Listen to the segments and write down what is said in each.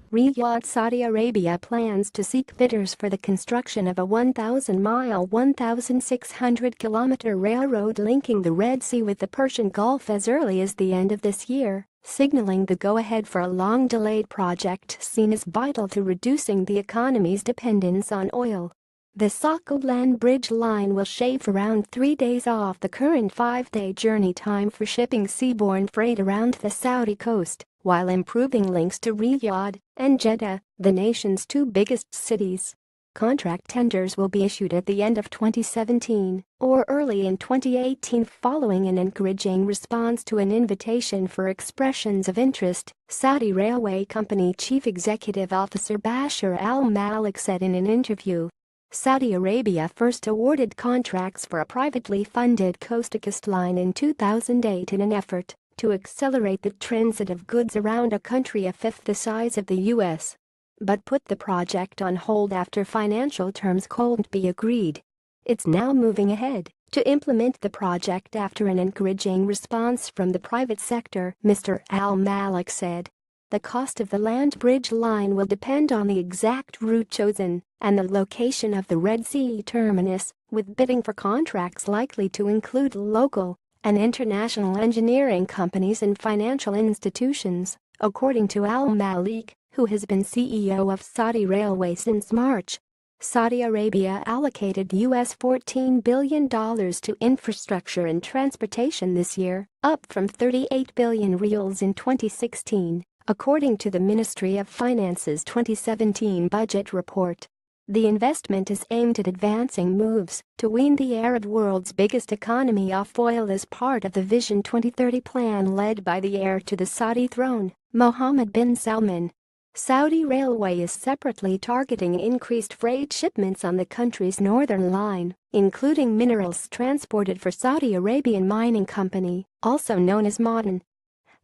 RIYADH Saudi Arabia plans to seek bidders for the construction of a 1,000-mile (1,600-kilometer) railroad linking the Red Sea with the Persian Gulf as early as the end of this year, signaling the go-ahead for a long-delayed project seen as vital to reducing the economy's dependence on oil. The Soco Land Bridge line will shave around 3 days off the current 5-day journey time for shipping seaborne freight around the Saudi coast, while improving links to Riyadh and Jeddah, the nation's two biggest cities. Contract tenders will be issued at the end of 2017 or early in 2018 following an encouraging response to an invitation for expressions of interest, Saudi Railway Company Chief Executive Officer Bashar al-Malik said in an interview. Saudi Arabia first awarded contracts for a privately funded coast-to-coast line in 2008 in an effort to accelerate the transit of goods around a country a fifth the size of the U.S. but put the project on hold after financial terms couldn't be agreed. It's now moving ahead to implement the project after an encouraging response from the private sector, Mr. Al-Malik said. The cost of the land bridge line will depend on the exact route chosen and the location of the Red Sea terminus, with bidding for contracts likely to include local and international engineering companies and financial institutions, according to Al-Malik, who has been CEO of Saudi Railway since March. Saudi Arabia allocated $14 billion to infrastructure and transportation this year, up from 38 billion riyals in 2016. According to the Ministry of Finance's 2017 budget report. The investment is aimed at advancing moves to wean the Arab world's biggest economy off oil as part of the Vision 2030 plan led by the heir to the Saudi throne, Mohammed bin Salman. Saudi Railway is separately targeting increased freight shipments on the country's northern line, including minerals transported for Saudi Arabian Mining Company, also known as Ma'aden.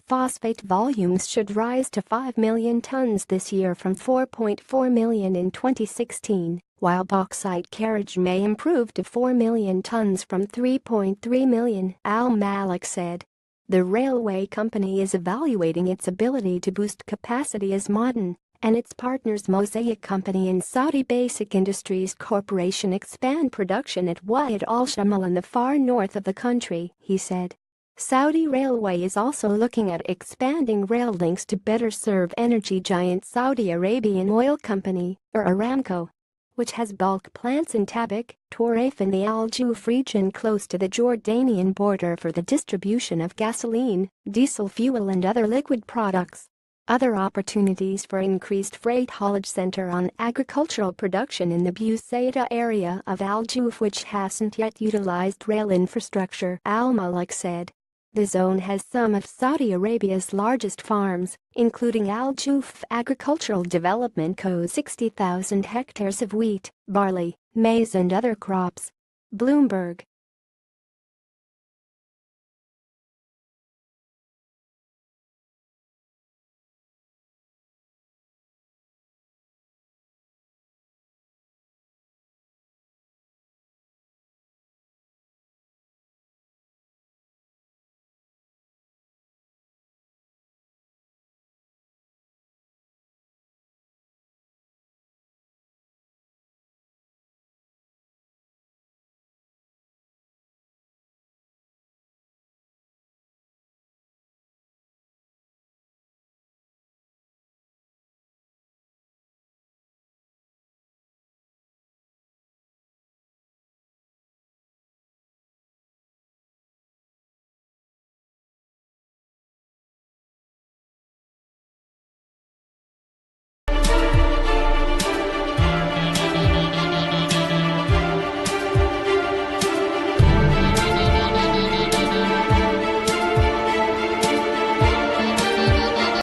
Phosphate volumes should rise to 5 million tons this year from 4.4 million in 2016, while bauxite carriage may improve to 4 million tons from 3.3 million, Al-Malik said. The railway company is evaluating its ability to boost capacity as Ma'aden and its partners Mosaic Company and Saudi Basic Industries Corporation expand production at Wa'ad al-Shamal in the far north of the country, he said. Saudi Railway is also looking at expanding rail links to better serve energy giant Saudi Arabian Oil Company, or Aramco, which has bulk plants in Tabuk, Torref and the Al Juf region close to the Jordanian border for the distribution of gasoline, diesel fuel and other liquid products. Other opportunities for increased freight haulage center on agricultural production in the Busaida area of Al Juf, which hasn't yet utilized rail infrastructure, Al-Malik said. The zone has some of Saudi Arabia's largest farms, including Al Juf Agricultural Development Co. 60,000 hectares of wheat, barley, maize and other crops. Bloomberg.